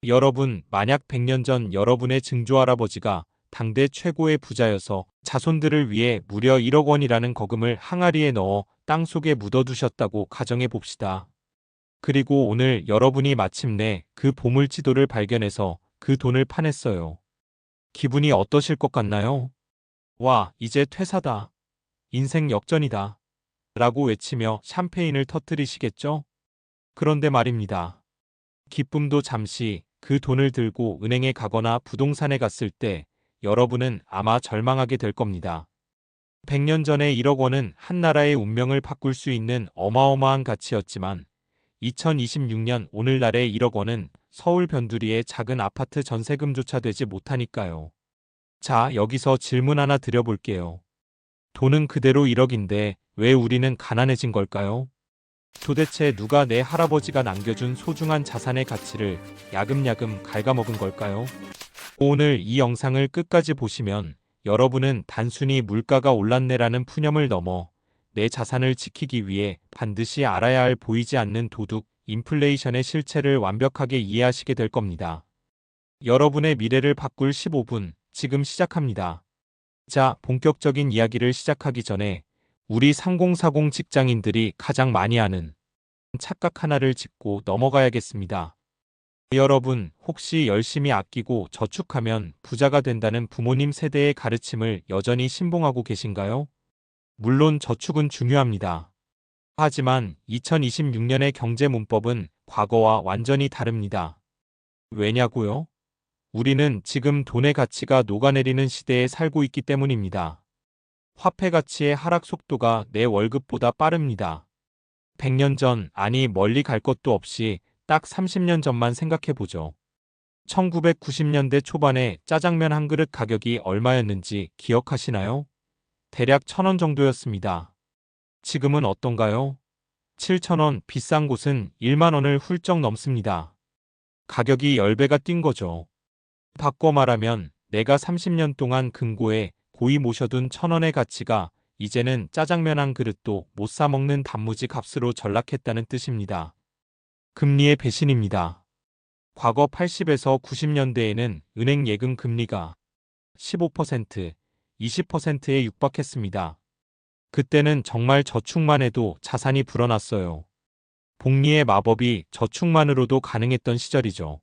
여러분, 만약 100년 전 여러분의 증조할아버지가 당대 최고의 부자여서 자손들을 위해 무려 1억 원이라는 거금을 항아리에 넣어 땅속에 묻어두셨다고 가정해 봅시다. 그리고 오늘 여러분이 마침내 그 보물지도를 발견해서 그 돈을 파냈어요. 기분이 어떠실 것 같나요? 와, 이제 퇴사다. 인생 역전이다. 라고 외치며 샴페인을 터뜨리시겠죠? 그런데 말입니다. 기쁨도 잠시 그 돈을 들고 은행에 가거나 부동산에 갔을 때 여러분은 아마 절망하게 될 겁니다. 100년 전에 1억 원은 한 나라의 운명을 바꿀 수 있는 어마어마한 가치였지만 2026년 오늘날의 1억 원은 서울 변두리의 작은 아파트 전세금조차 되지 못하니까요. 자, 여기서 질문 하나 드려볼게요. 돈은 그대로 1억인데 왜 우리는 가난해진 걸까요? 도대체 누가 내 할아버지가 남겨준 소중한 자산의 가치를 야금야금 갉아먹은 걸까요? 오늘 이 영상을 끝까지 보시면 여러분은 단순히 물가가 올랐네라는 푸념을 넘어 내 자산을 지키기 위해 반드시 알아야 할 보이지 않는 도둑, 인플레이션의 실체를 완벽하게 이해하시게 될 겁니다. 여러분의 미래를 바꿀 15분, 지금 시작합니다. 자, 본격적인 이야기를 시작하기 전에 우리 3040 직장인들이 가장 많이 하는 착각 하나를 짚고 넘어가야겠습니다. 여러분, 혹시 열심히 아끼고 저축하면 부자가 된다는 부모님 세대의 가르침을 여전히 신봉하고 계신가요? 물론 저축은 중요합니다. 하지만 2026년의 경제 문법은 과거와 완전히 다릅니다. 왜냐고요? 우리는 지금 돈의 가치가 녹아내리는 시대에 살고 있기 때문입니다. 화폐 가치의 하락 속도가 내 월급보다 빠릅니다. 100년 전, 아니 멀리 갈 것도 없이 딱 30년 전만 생각해보죠. 1990년대 초반에 짜장면 한 그릇 가격이 얼마였는지 기억하시나요? 대략 1,000원 정도였습니다. 지금은 어떤가요? 7,000원, 비싼 곳은 1만 원을 훌쩍 넘습니다. 가격이 10배가 뛴 거죠. 바꿔 말하면 내가 30년 동안 금고에 고이 모셔둔 1,000원의 가치가 이제는 짜장면 한 그릇도 못 사 먹는 단무지 값으로 전락했다는 뜻입니다. 금리의 배신입니다. 과거 80에서 90년대에는 은행 예금 금리가 15%, 20%에 육박했습니다. 그때는 정말 저축만 해도 자산이 불어났어요. 복리의 마법이 저축만으로도 가능했던 시절이죠.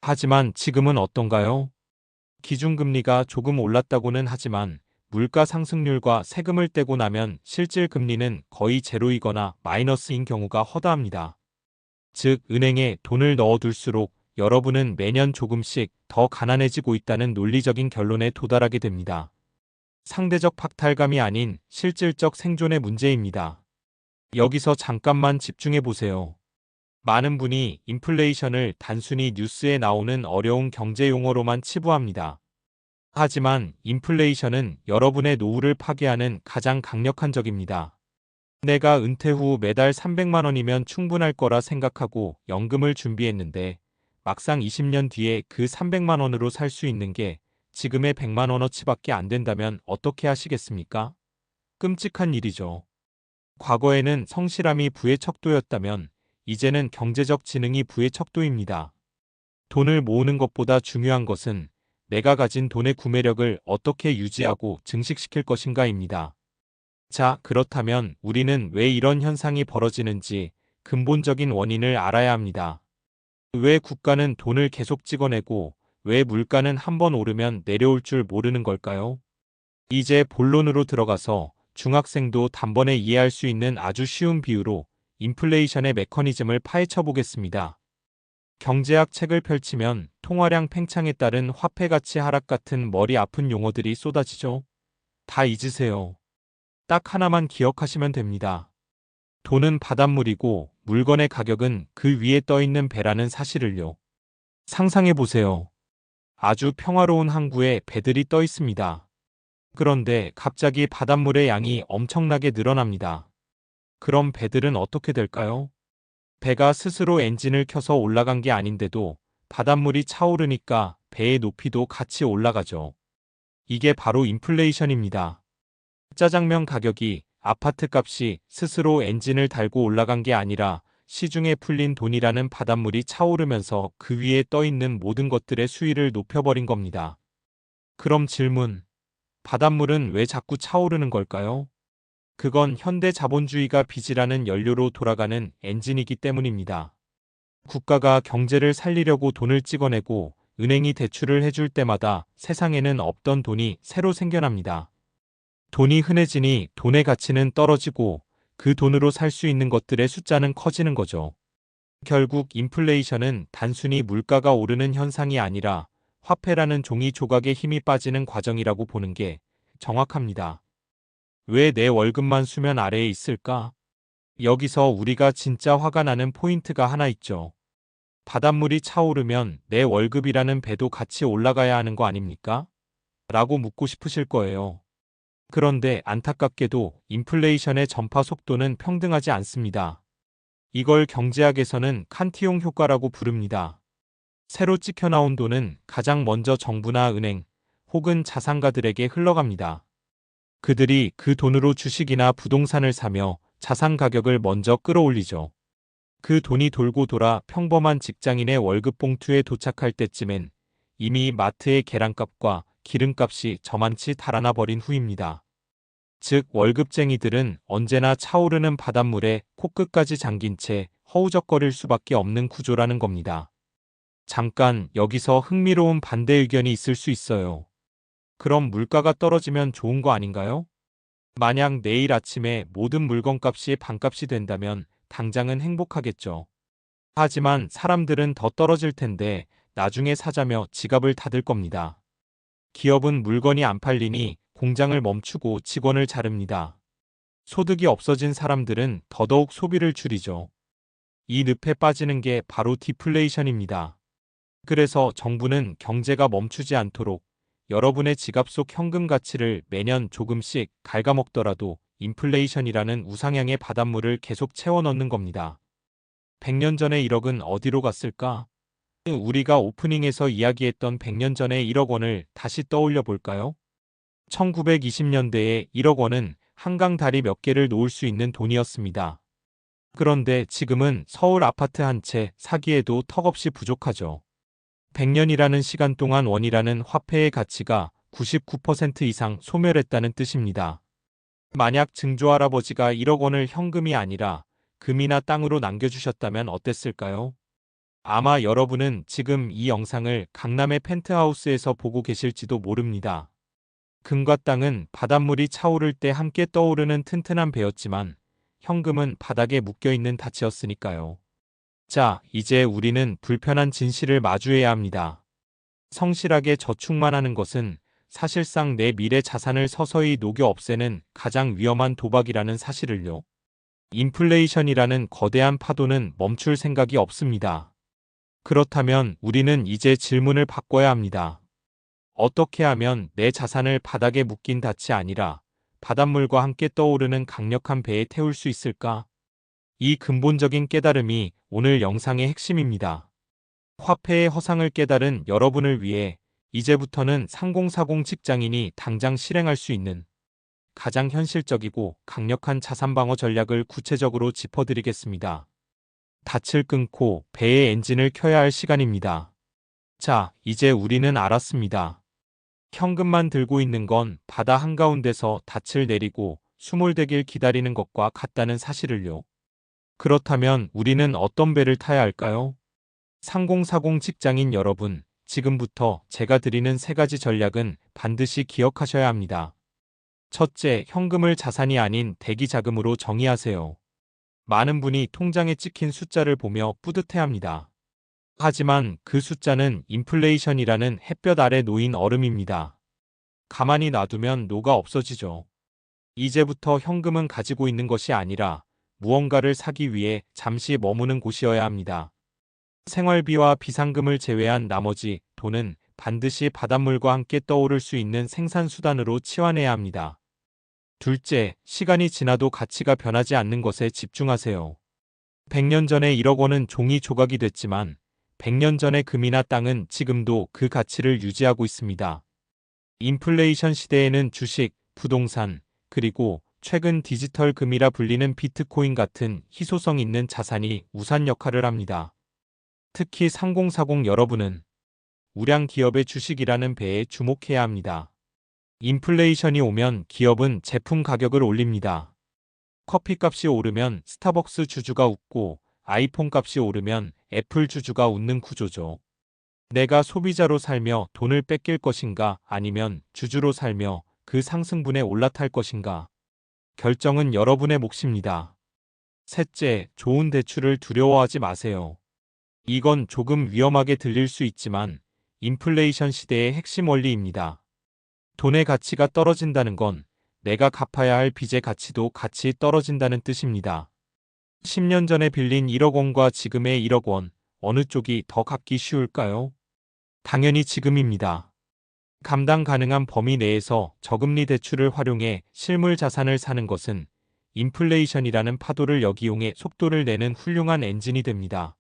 하지만 지금은 어떤가요? 기준금리가 조금 올랐다고는 하지만 물가 상승률과 세금을 떼고 나면 실질 금리는 거의 제로이거나 마이너스인 경우가 허다합니다. 즉, 은행에 돈을 넣어둘수록 여러분은 매년 조금씩 더 가난해지고 있다는 논리적인 결론에 도달하게 됩니다. 상대적 박탈감이 아닌 실질적 생존의 문제입니다. 여기서 잠깐만 집중해 보세요. 많은 분이 인플레이션을 단순히 뉴스에 나오는 어려운 경제 용어로만 치부합니다. 하지만 인플레이션은 여러분의 노후를 파괴하는 가장 강력한 적입니다. 내가 은퇴 후 매달 300만 원이면 충분할 거라 생각하고 연금을 준비했는데 막상 20년 뒤에 그 300만 원으로 살 수 있는 게 지금의 100만 원어치밖에 안 된다면 어떻게 하시겠습니까? 끔찍한 일이죠. 과거에는 성실함이 부의 척도였다면 이제는 경제적 지능이 부의 척도입니다. 돈을 모으는 것보다 중요한 것은 내가 가진 돈의 구매력을 어떻게 유지하고 증식시킬 것인가입니다. 자, 그렇다면 우리는 왜 이런 현상이 벌어지는지 근본적인 원인을 알아야 합니다. 왜 국가는 돈을 계속 찍어내고 왜 물가는 한번 오르면 내려올 줄 모르는 걸까요? 이제 본론으로 들어가서 중학생도 단번에 이해할 수 있는 아주 쉬운 비유로 인플레이션의 메커니즘을 파헤쳐 보겠습니다. 경제학 책을 펼치면 통화량 팽창에 따른 화폐 가치 하락 같은 머리 아픈 용어들이 쏟아지죠. 다 잊으세요. 딱 하나만 기억하시면 됩니다. 돈은 바닷물이고 물건의 가격은 그 위에 떠있는 배라는 사실을요. 상상해 보세요. 아주 평화로운 항구에 배들이 떠 있습니다. 그런데 갑자기 바닷물의 양이 엄청나게 늘어납니다. 그럼 배들은 어떻게 될까요? 배가 스스로 엔진을 켜서 올라간 게 아닌데도 바닷물이 차오르니까 배의 높이도 같이 올라가죠. 이게 바로 인플레이션입니다. 짜장면 가격이 아파트 값이 스스로 엔진을 달고 올라간 게 아니라 시중에 풀린 돈이라는 바닷물이 차오르면서 그 위에 떠 있는 모든 것들의 수위를 높여버린 겁니다. 그럼 질문, 바닷물은 왜 자꾸 차오르는 걸까요? 그건 현대 자본주의가 빚이라는 연료로 돌아가는 엔진이기 때문입니다. 국가가 경제를 살리려고 돈을 찍어내고 은행이 대출을 해줄 때마다 세상에는 없던 돈이 새로 생겨납니다. 돈이 흔해지니 돈의 가치는 떨어지고 그 돈으로 살 수 있는 것들의 숫자는 커지는 거죠. 결국 인플레이션은 단순히 물가가 오르는 현상이 아니라 화폐라는 종이 조각에 힘이 빠지는 과정이라고 보는 게 정확합니다. 왜 내 월급만 수면 아래에 있을까? 여기서 우리가 진짜 화가 나는 포인트가 하나 있죠. 바닷물이 차오르면 내 월급이라는 배도 같이 올라가야 하는 거 아닙니까? 라고 묻고 싶으실 거예요. 그런데 안타깝게도 인플레이션의 전파 속도는 평등하지 않습니다. 이걸 경제학에서는 칸티용 효과라고 부릅니다. 새로 찍혀 나온 돈은 가장 먼저 정부나 은행 혹은 자산가들에게 흘러갑니다. 그들이 그 돈으로 주식이나 부동산을 사며 자산 가격을 먼저 끌어올리죠. 그 돈이 돌고 돌아 평범한 직장인의 월급 봉투에 도착할 때쯤엔 이미 마트의 계란값과 기름값이 저만치 달아나 버린 후입니다. 즉 월급쟁이들은 언제나 차오르는 바닷물에 코끝까지 잠긴 채 허우적거릴 수밖에 없는 구조라는 겁니다. 잠깐 여기서 흥미로운 반대 의견이 있을 수 있어요. 그럼 물가가 떨어지면 좋은 거 아닌가요? 만약 내일 아침에 모든 물건값이 반값이 된다면 당장은 행복하겠죠. 하지만 사람들은 더 떨어질 텐데 나중에 사자며 지갑을 닫을 겁니다. 기업은 물건이 안 팔리니 공장을 멈추고 직원을 자릅니다. 소득이 없어진 사람들은 더더욱 소비를 줄이죠. 이 늪에 빠지는 게 바로 디플레이션입니다. 그래서 정부는 경제가 멈추지 않도록 여러분의 지갑 속 현금 가치를 매년 조금씩 갉아먹더라도 인플레이션이라는 우상향의 바닷물을 계속 채워 넣는 겁니다. 100년 전의 1억은 어디로 갔을까? 우리가 오프닝에서 이야기했던 100년 전의 1억 원을 다시 떠올려 볼까요? 1920년대에 1억 원은 한강 다리 몇 개를 놓을 수 있는 돈이었습니다. 그런데 지금은 서울 아파트 한 채 사기에도 턱없이 부족하죠. 100년이라는 시간 동안 원이라는 화폐의 가치가 99% 이상 소멸했다는 뜻입니다. 만약 증조할아버지가 1억 원을 현금이 아니라 금이나 땅으로 남겨주셨다면 어땠을까요? 아마 여러분은 지금 이 영상을 강남의 펜트하우스에서 보고 계실지도 모릅니다. 금과 땅은 바닷물이 차오를 때 함께 떠오르는 튼튼한 배였지만 현금은 바닥에 묶여있는 닻이었으니까요. 자, 이제 우리는 불편한 진실을 마주해야 합니다. 성실하게 저축만 하는 것은 사실상 내 미래 자산을 서서히 녹여 없애는 가장 위험한 도박이라는 사실을요. 인플레이션이라는 거대한 파도는 멈출 생각이 없습니다. 그렇다면 우리는 이제 질문을 바꿔야 합니다. 어떻게 하면 내 자산을 바닥에 묶인 닻이 아니라 바닷물과 함께 떠오르는 강력한 배에 태울 수 있을까? 이 근본적인 깨달음이 오늘 영상의 핵심입니다. 화폐의 허상을 깨달은 여러분을 위해 이제부터는 3040 직장인이 당장 실행할 수 있는 가장 현실적이고 강력한 자산방어 전략을 구체적으로 짚어드리겠습니다. 닻을 끊고 배의 엔진을 켜야 할 시간입니다. 자, 이제 우리는 알았습니다. 현금만 들고 있는 건 바다 한가운데서 닻을 내리고 수몰되길 기다리는 것과 같다는 사실을요. 그렇다면 우리는 어떤 배를 타야 할까요? 3040 직장인 여러분, 지금부터 제가 드리는 3가지 전략은 반드시 기억하셔야 합니다. 첫째, 현금을 자산이 아닌 대기 자금으로 정의하세요. 많은 분이 통장에 찍힌 숫자를 보며 뿌듯해합니다. 하지만 그 숫자는 인플레이션이라는 햇볕 아래 놓인 얼음입니다. 가만히 놔두면 녹아 없어지죠. 이제부터 현금은 가지고 있는 것이 아니라 무언가를 사기 위해 잠시 머무는 곳이어야 합니다. 생활비와 비상금을 제외한 나머지 돈은 반드시 바닷물과 함께 떠오를 수 있는 생산수단으로 치환해야 합니다. 둘째, 시간이 지나도 가치가 변하지 않는 것에 집중하세요. 100년 전에 1억 원은 종이 조각이 됐지만 100년 전의 금이나 땅은 지금도 그 가치를 유지하고 있습니다. 인플레이션 시대에는 주식, 부동산, 그리고 최근 디지털 금이라 불리는 비트코인 같은 희소성 있는 자산이 우산 역할을 합니다. 특히 3040 여러분은 우량 기업의 주식이라는 배에 주목해야 합니다. 인플레이션이 오면 기업은 제품 가격을 올립니다. 커피값이 오르면 스타벅스 주주가 웃고 아이폰 값이 오르면 애플 주주가 웃는 구조죠. 내가 소비자로 살며 돈을 뺏길 것인가 아니면 주주로 살며 그 상승분에 올라탈 것인가. 결정은 여러분의 몫입니다. 셋째, 좋은 대출을 두려워하지 마세요. 이건 조금 위험하게 들릴 수 있지만 인플레이션 시대의 핵심 원리입니다. 돈의 가치가 떨어진다는 건 내가 갚아야 할 빚의 가치도 같이 떨어진다는 뜻입니다. 10년 전에 빌린 1억 원과 지금의 1억 원, 어느 쪽이 더 갚기 쉬울까요? 당연히 지금입니다. 감당 가능한 범위 내에서 저금리 대출을 활용해 실물 자산을 사는 것은 인플레이션이라는 파도를 역이용해 속도를 내는 훌륭한 엔진이 됩니다.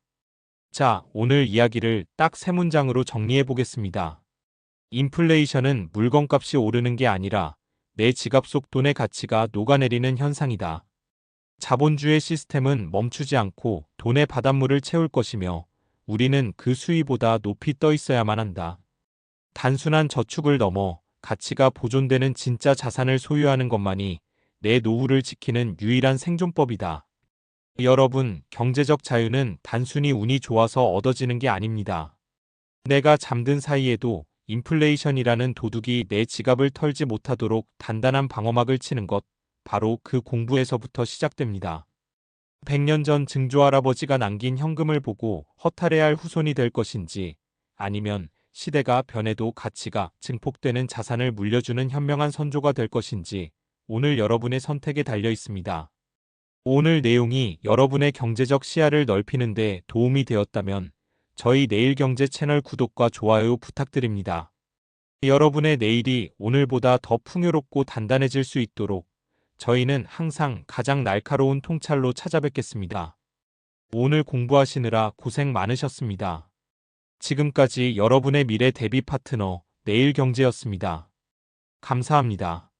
자, 오늘 이야기를 딱 세 문장으로 정리해 보겠습니다. 인플레이션은 물건값이 오르는 게 아니라 내 지갑 속 돈의 가치가 녹아내리는 현상이다. 자본주의 시스템은 멈추지 않고 돈의 바닷물을 채울 것이며 우리는 그 수위보다 높이 떠 있어야만 한다. 단순한 저축을 넘어 가치가 보존되는 진짜 자산을 소유하는 것만이 내 노후를 지키는 유일한 생존법이다. 여러분, 경제적 자유는 단순히 운이 좋아서 얻어지는 게 아닙니다. 내가 잠든 사이에도 인플레이션이라는 도둑이 내 지갑을 털지 못하도록 단단한 방어막을 치는 것, 바로 그 공부에서부터 시작됩니다. 100년 전 증조 할아버지가 남긴 현금을 보고 허탈해할 후손이 될 것인지, 아니면 시대가 변해도 가치가 증폭되는 자산을 물려주는 현명한 선조가 될 것인지, 오늘 여러분의 선택에 달려 있습니다. 오늘 내용이 여러분의 경제적 시야를 넓히는 데 도움이 되었다면 저희 내일경제 채널 구독과 좋아요 부탁드립니다. 여러분의 내일이 오늘보다 더 풍요롭고 단단해질 수 있도록 저희는 항상 가장 날카로운 통찰로 찾아뵙겠습니다. 오늘 공부하시느라 고생 많으셨습니다. 지금까지 여러분의 미래 대비 파트너 내일경제였습니다. 감사합니다.